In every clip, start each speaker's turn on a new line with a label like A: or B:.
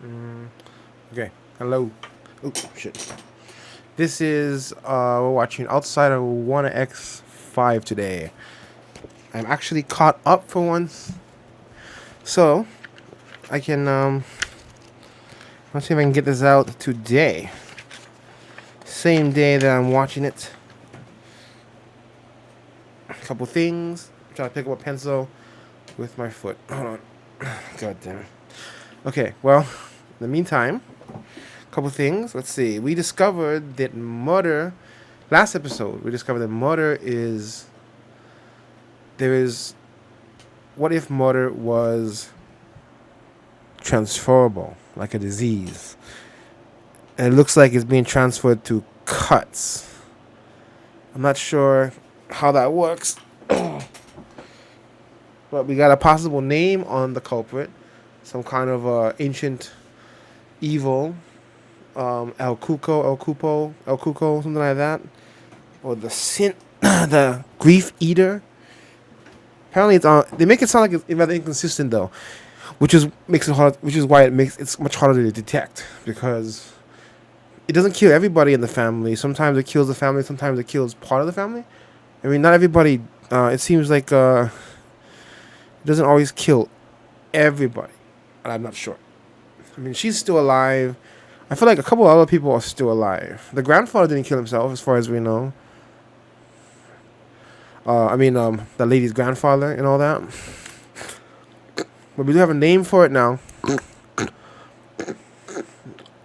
A: Okay, hello. Oh shit. This is we're watching Outside of Wanna X5 today. I'm actually caught up for once, so I can let's see if I can get this out today. Same day that I'm watching it. A couple things. I'm trying to pick up a pencil with my foot. Hold on. God damn it. Okay, well, in the meantime, a couple things. Let's see. We discovered that murder. Last episode, we discovered that murder is. There is. What if murder was transferable, like a disease? And it looks like it's being transferred to cuts. I'm not sure how that works. But we got a possible name on the culprit. Some kind of ancient evil. El Cuco, something like that. Or the sin, the grief eater. Apparently it's on. They make it sound like it's rather inconsistent though, which makes it hard. Which is why it's much harder to detect, because it doesn't kill everybody in the family. Sometimes it kills the family. Sometimes it kills part of the family. I mean, not everybody. It seems like it doesn't always kill everybody. I'm not sure. I mean, she's still alive. I feel like a couple of other people are still alive. The grandfather didn't kill himself, as far as we know. The lady's grandfather and all that. But we do have a name for it now.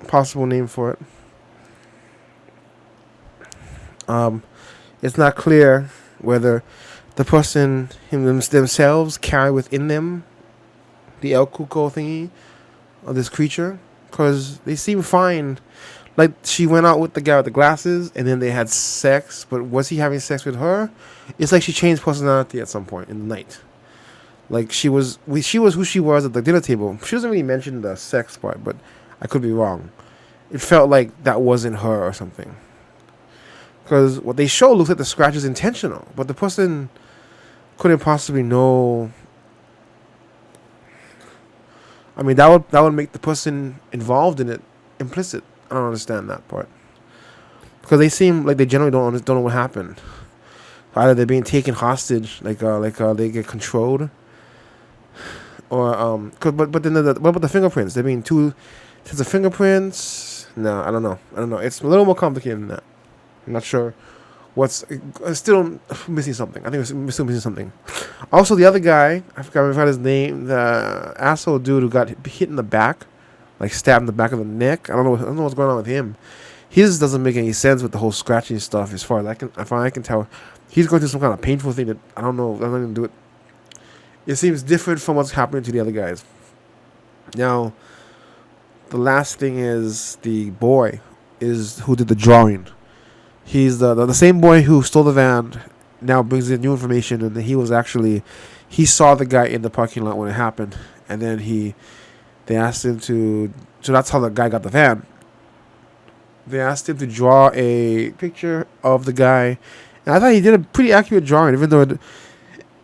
A: Possible name for it. It's not clear whether the person themselves carry within them the El Cuco thingy of this creature, because they seem fine. Like, she went out with the guy with the glasses, and then they had sex. But was he having sex with her? It's like she changed personality at some point in the night. Like, she was who she was at the dinner table. She doesn't really mention the sex part, but I could be wrong. It felt like that wasn't her or something. Because what they show looks like the scratch is intentional, but the person couldn't possibly know. I mean, that would make the person involved in it implicit. I don't understand that part, because they seem like they generally don't know what happened. Either they're being taken hostage, like they get controlled, or but then what about the fingerprints? There being two sets of fingerprints. No, I don't know. It's a little more complicated than that. I'm not sure. Still missing something. I think we're still missing something. Also, the other guy, I forgot his name. The asshole dude who got hit in the back, like stabbed in the back of the neck. I don't know what's going on with him. His doesn't make any sense with the whole scratching stuff. As far as I can tell, he's going through some kind of painful thing that I don't know. I'm not going to do it. It seems different from what's happening to the other guys. Now, the last thing is the boy who did the drawing. He's the same boy who stole the van. Now brings in new information, and he saw the guy in the parking lot when it happened, and then they asked him to. So that's how the guy got the van. They asked him to draw a picture of the guy, and I thought he did a pretty accurate drawing, even though it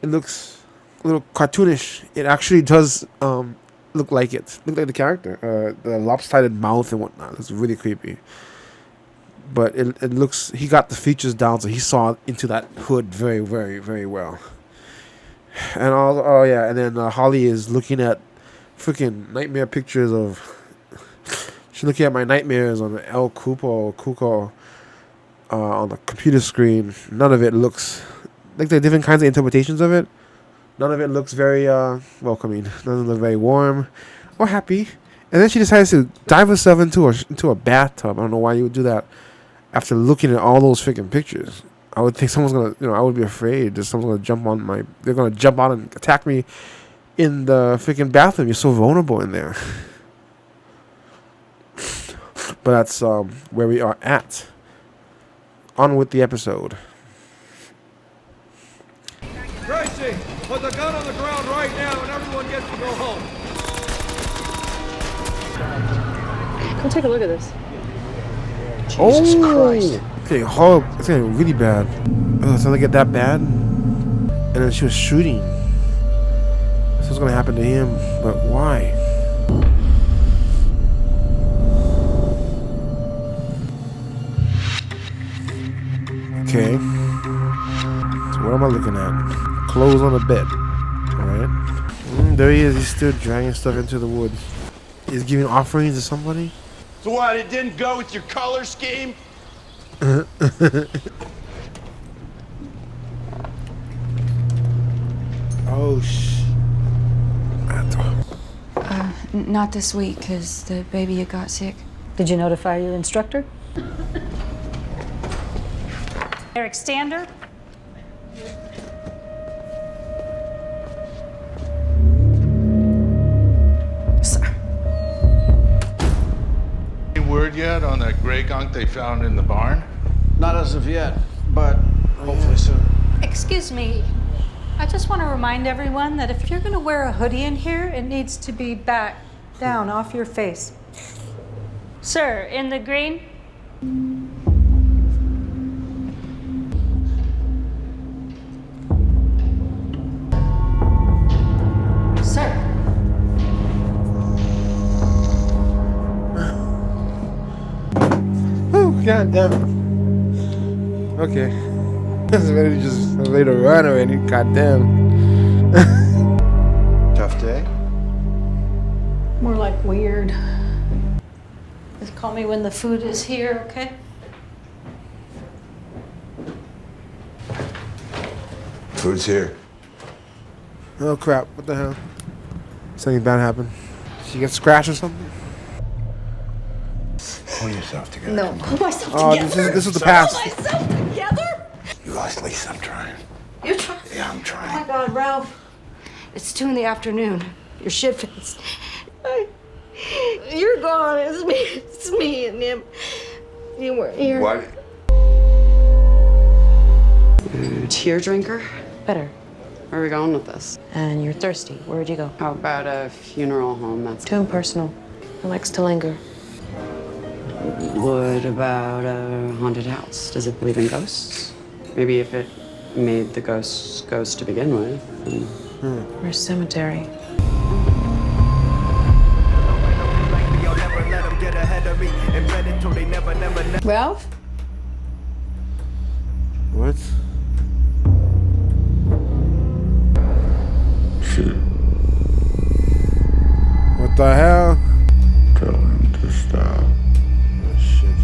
A: looks a little cartoonish. It actually does look like the character. The lopsided mouth and whatnot. It's really creepy. But it looks, he got the features down, so he saw into that hood very, very, very well. And and then Holly is looking at freaking nightmare pictures of. She's looking at my nightmares on the El Cuco on the computer screen. None of it looks like there are different kinds of interpretations of it. None of it looks very welcoming. None of it looks very warm or happy. And then she decides to dive herself into a bathtub. I don't know why you would do that. After looking at all those freaking pictures, I would think someone's gonna, I would be afraid that someone's gonna they're gonna jump out and attack me in the freaking bathroom. You're so vulnerable in there. But that's where we are at. On with the episode.
B: Tracy, put the gun on the ground right now, and everyone gets to go home.
C: Come take a look at this.
A: Jesus Christ. It's getting horrible. It's getting really bad. Oh, it's gonna get that bad? And then she was shooting. So what's gonna happen to him? But why? looking at? Clothes on the bed. Alright. There he is. He's still dragging stuff into the woods. He's giving offerings to somebody.
D: So what, it didn't go with your color scheme?
A: Oh,
E: Not this week, because the baby got sick.
C: Did you notify your instructor?
F: Eric Stander.
E: Sir.
D: Any word yet on that gray gunk they found in the barn?
G: Not as of yet, but hopefully soon.
F: Excuse me. I just want to remind everyone that if you're going to wear a hoodie in here, it needs to be back down off your face. Sir, in the green. Sir.
A: oh, god damn it. Okay. I was ready to just ready to run already. God damn.
D: Tough day?
F: More like weird. Just call me when the food is here, okay?
D: Food's here.
A: Oh crap, what the hell? Something bad happened. She get scratched or something?
D: Pull yourself together.
E: No, pull myself
A: Oh,
E: together.
A: this is the past.
E: Myself together?
D: You lost Lisa, I'm trying.
E: You're trying.
D: Yeah, I'm
E: Oh my
D: trying.
E: God, Ralph. It's 2 p.m. Your shift is. You're gone. It's me. It's me and him. You weren't here.
D: What?
H: Tear drinker?
C: Better.
H: Where are we going with this?
C: And you're thirsty. Where'd you go?
H: How about a funeral home? That's
C: Too impersonal. It likes to linger.
H: What about a haunted house? Does it believe in ghosts? Maybe if it made the ghosts ghosts to begin with.
C: Or a cemetery.
E: Ralph?
A: What?
D: Shit.
A: What the hell?
D: Tell him to stop.
A: Oh shit.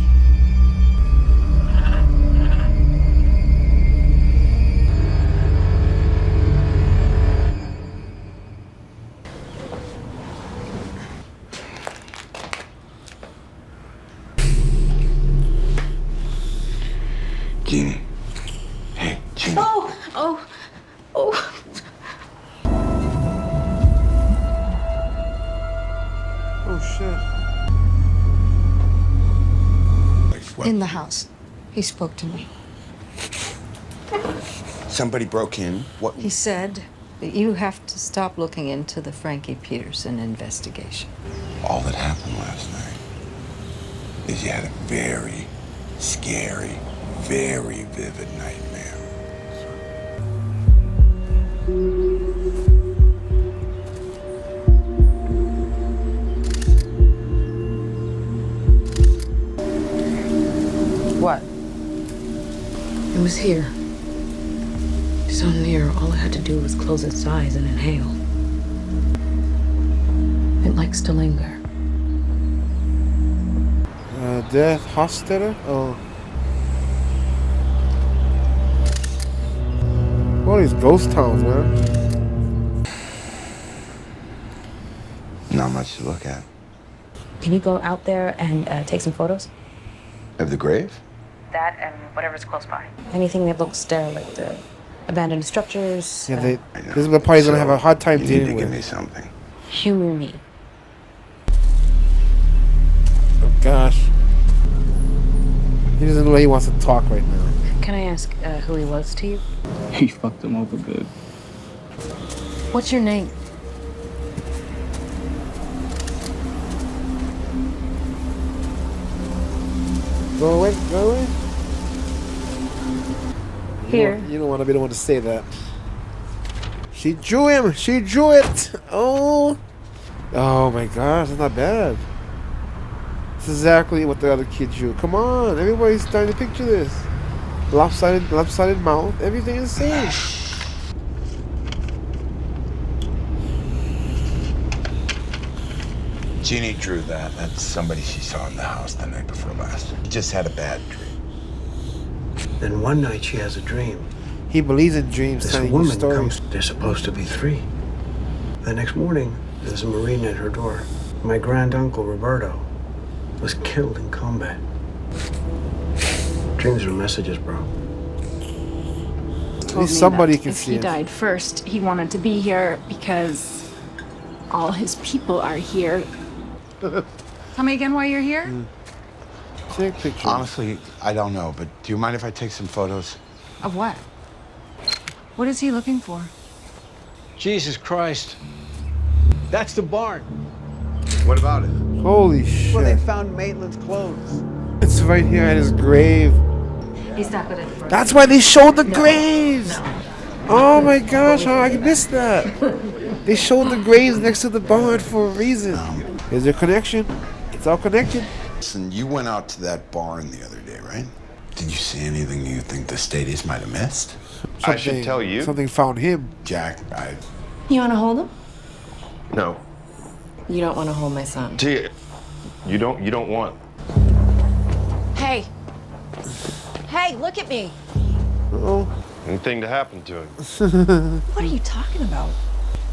D: Jeannie. Hey, Jeannie.
E: Oh.
A: Oh shit.
E: In the house. He spoke to me.
D: Somebody broke in. What?
I: He said that you have to stop looking into the Frankie Peterson investigation.
D: All that happened last night is you had a very scary, very vivid nightmare.
H: What?
C: It was here. So near, all I had to do was close its eyes and inhale. It likes to linger.
A: Death Hospital? Oh. All these ghost towns, man.
D: Not much to look at.
C: Can you go out there and take some photos?
D: Of the grave?
C: That and whatever's close by. Anything that looks derelict, the abandoned structures.
A: Yeah, they.
D: I know.
A: This is the party's gonna have a hard time
D: You need to
A: dealing
D: give me
A: with.
D: something.
C: Humor me.
A: Oh gosh. He doesn't know he wants to talk right now.
C: Can I ask who he was to you?
J: He fucked him over good.
C: What's your name?
A: Go away, go away.
C: Here.
A: You don't want to be the one to say that. She drew him. She drew it. Oh. Oh my gosh, that's not bad. It's exactly what the other kid drew. Come on, everybody's starting to picture this. Lopsided mouth. Everything is the same.
D: Jeannie drew that. That's somebody she saw in the house the night before last. She just had a bad dream.
K: Then one night she has a dream.
A: He believes in dreams,
K: This
A: telling you
K: woman
A: stories.
K: comes. There's supposed to be 3. The next morning, there's a Marine at her door. My granduncle Roberto was killed in combat. Dreams are messages, bro.
A: At least somebody can
L: If
A: see
L: he
A: it.
L: died first, he wanted to be here because all his people are here. Tell me again why you're here?
A: Take pictures.
D: Honestly, I don't know, but do you mind if I take some photos?
L: Of what? What is he looking for?
G: Jesus Christ. That's the barn.
D: What about it?
A: Holy shit.
G: Where they found Maitland's clothes.
A: It's right here at his grave.
C: He's not good at the front.
A: That's why they showed the graves. Oh my gosh, how I missed that. They showed the graves next to the barn for a reason. Is there a connection? It's all connected.
D: Listen, you went out to that barn the other day, right? Did you see anything you think the Stadies might have missed?
A: I should tell you. Something found him.
D: Jack,
E: You want to hold him?
M: No.
E: You don't want to hold my son.
M: Tia, you don't want.
E: Hey. Hey, look at me.
A: Uh-oh.
M: Anything to happen to him.
E: What are you talking about?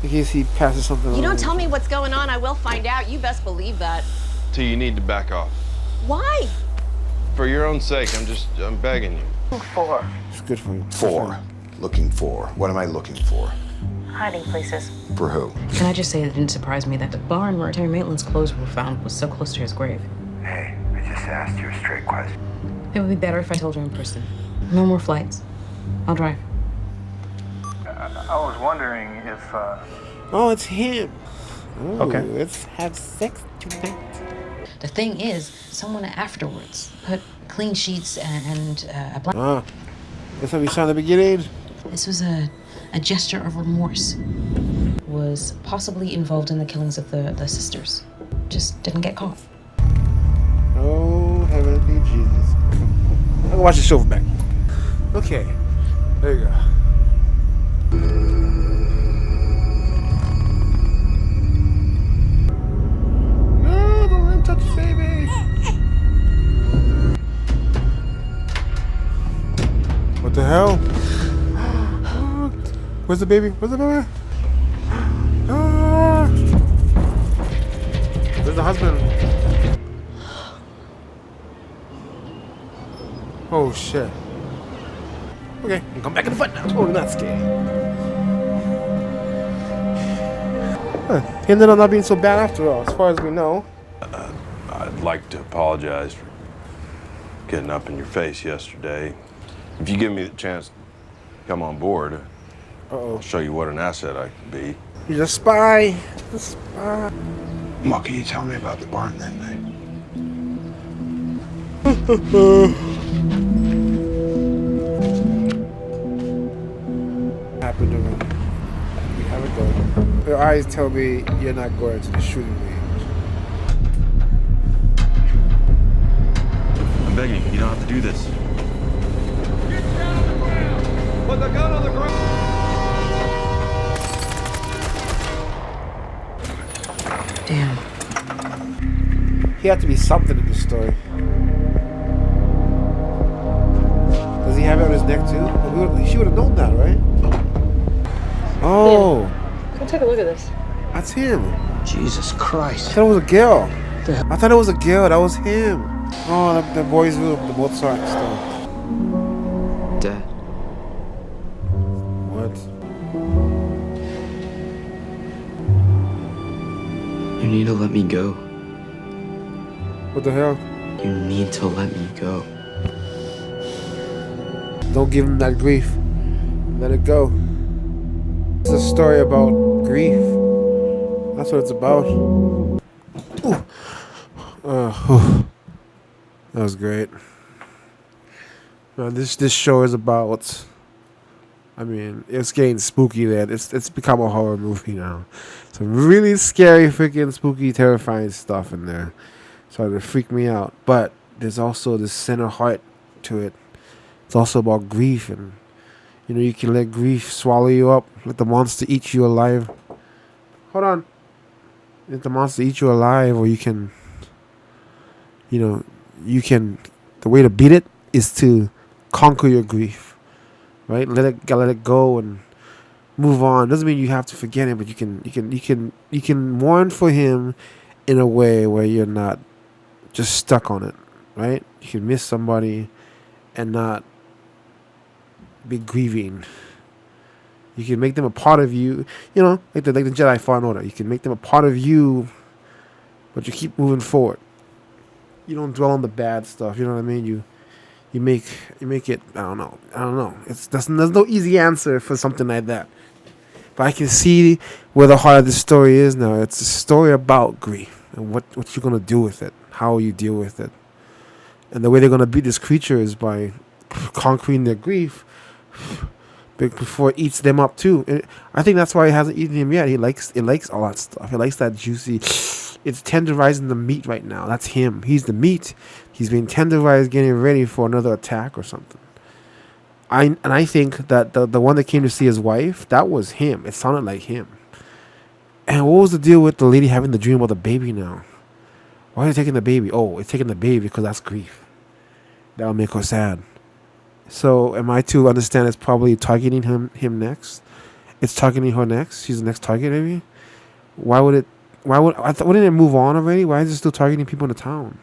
A: In case he passes something
E: You don't
A: on.
E: tell me what's going on, I will find out. You best believe that.
M: Tia, you need to back off.
E: Why?
M: For your own sake, I'm begging you.
E: 4.
A: It's good for you.
D: 4. Looking for. What am I looking for?
C: Hiding places.
D: For who?
C: Can I just say it didn't surprise me that the barn where Terry Maitland's clothes were found was so close to his grave.
D: Hey, I just asked you a straight question.
C: It would be better if I told her in person. No more flights. I'll drive.
N: I was wondering if,
A: Oh, it's him. Ooh,
N: Okay.
A: Let's have sex tonight.
C: The thing is, someone afterwards put clean sheets and a blanket.
A: Ah, that's what we saw in the beginning.
C: This was a gesture of remorse. Was possibly involved in the killings of the sisters. Just didn't get caught.
A: Oh, heavenly Jesus. I'm gonna watch the show back. Okay, there you go. No, don't let him touch the baby. What the hell? Where's the baby? Where's the baby? Ah! Where's the husband? Oh shit. Okay, you come back in the front now. Totally not scared. Huh. He ended up not being so bad after all, as far as we know.
M: I'd like to apologize for getting up in your face yesterday. If you give me the chance to come on board, I'll show you what an asset I can be.
A: He's a spy. A spy.
D: What can you tell me about the barn that night?
A: Happened to me. We have it going. Your eyes tell me you're not going to the shooting range.
M: I'm begging you, you don't have to do this.
B: Get down on the ground! Put the gun on the ground!
C: Damn.
A: He had to be something in this story. Does he have it on his neck too? She would have known that, right? Oh.
C: Come take a look at this.
A: That's him.
G: Jesus Christ.
A: I thought it was a girl. I thought it was a girl. That was him. Oh, the boys' room, the Mozart stuff.
H: Dad.
A: What?
H: You need to let me go.
A: What the hell?
H: You need to let me go.
A: Don't give him that grief. Let it go. It's a story about grief. That's what it's about. Ooh. That was great. This show is about. I mean, it's getting spooky. That it's become a horror movie now. Some really scary, freaking spooky, terrifying stuff in there. Started to freak me out. But there's also this center heart to it. It's also about grief, and you can let grief swallow you up, let the monster eat you alive. Hold on. If the monster eats you alive, or you can, the way to beat it is to conquer your grief, right? Let it go and move on. Doesn't mean you have to forget him, but you can mourn for him in a way where you're not just stuck on it, right? You can miss somebody and not be grieving. You can make them a part of you, like the Jedi Fallen Order. You can make them a part of you, but you keep moving forward. You don't dwell on the bad stuff. You know what I mean? You make it. I don't know. There's no easy answer for something like that. But I can see where the heart of this story is now. It's a story about grief and what you're gonna do with it, how you deal with it, and the way they're gonna beat this creature is by conquering their grief before it eats them up too. And I think that's why he hasn't eaten him yet. It likes all that stuff. He likes that juicy. It's tenderizing the meat right now. That's him. He's the meat. He's being tenderized, getting ready for another attack or something. I think that the one that came to see his wife, that was him. It sounded like him. And what was the deal with the lady having the dream about the baby now? Why are they taking the baby? Oh, it's taking the baby because that's grief. That will make her sad. So am I to understand it's probably targeting him next? It's targeting her next? She's the next target, maybe? Wouldn't it move on already? Why is it still targeting people in the town?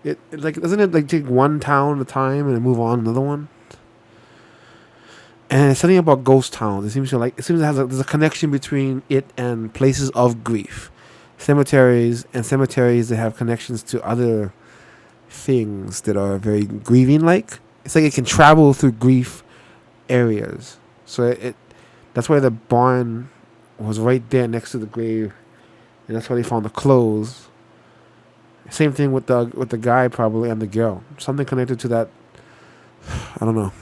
A: Doesn't it take one town at a time and then move on to another one? And it's something about ghost towns. It seems there's a connection between it and places of grief, cemeteries that have connections to other things that are very grieving like. It's like it can travel through grief areas. So that's why the barn was right there next to the grave, and that's why they found the clothes. Same thing with the guy probably and the girl. Something connected to that. I don't know.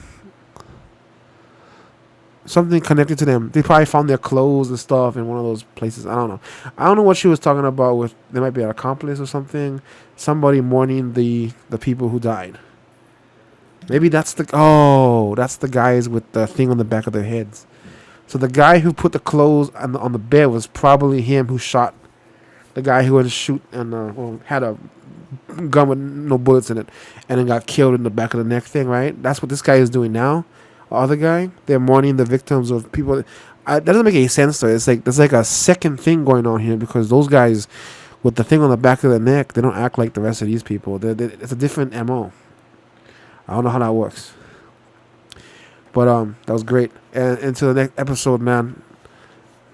A: Something connected to them. They probably found their clothes and stuff in one of those places. I don't know. I don't know what she was talking about with. There might be an accomplice or something. Somebody mourning the people who died. Maybe that's the guys with the thing on the back of their heads. So the guy who put the clothes on the bed was probably him who shot the guy who had a gun with no bullets in it and then got killed in the back of the neck thing, right? That's what this guy is doing now. The other guy, they're mourning the victims of people. That doesn't make any sense though. It's like there's like a second thing going on here because those guys with the thing on the back of their neck, they don't act like the rest of these people. It's a different MO. I don't know how that works. But that was great. And into the next episode, man.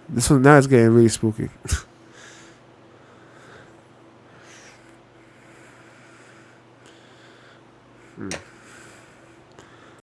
A: This one now is getting really spooky.